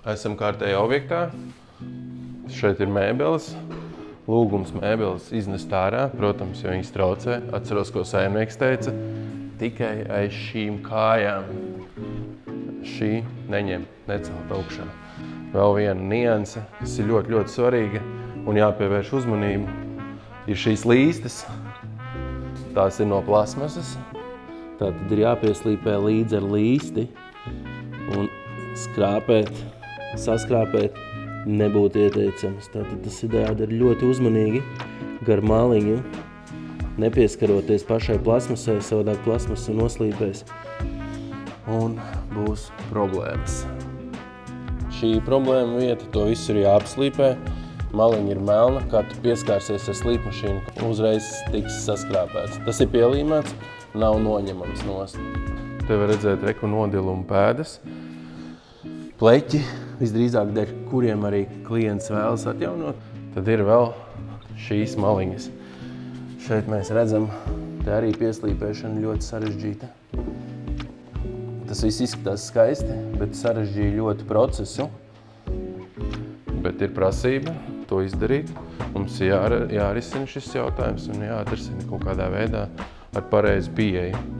Esam kārtējā objektā. Šeit ir mēbeles. Lūgums mēbeles iznest ārā, protams, jo viņas traucē. Atceros, ko saimnieks teica. Tikai aiz šīm kājām. Šī necelt augšā. Vēl viena nianse, kas ir ļoti, ļoti svarīga un jāpievērš uzmanību, ir šīs līstes. Tās ir no plasmasas. Tātad ir jāpieslīpē līdz ar līsti un saskrāpēt nebūtu ieteicams. Tātad tas ir jādara ļoti uzmanīgi gar maliņu, nepieskaroties pašai plasmasai, savādāk plasmasa noslīpēs un būs problēmas. Šī problēma vieta, to visu ir jāapslīpē. Maliņa ir melna, kā tu pieskārsies ar slīpmašīnu, uzreiz tiks saskrāpēts. Tas ir pielīmēts, nav noņemams nost. Te var redzēt reku nodilumu pēdas. Pleķi, visdrīzāk dēļ kuriem arī klients vēlas atjaunot. Tad ir vēl šīs maliņas. Šeit mēs redzam, te arī pieslīpēšana ļoti sarežģīta. Tas viss izskatās skaisti, bet sarežģīja ļoti procesu. Bet ir prasība to izdarīt. Mums jārisina šis jautājums un jāatrisina kaut kādā veidā ar pareizu pieeju.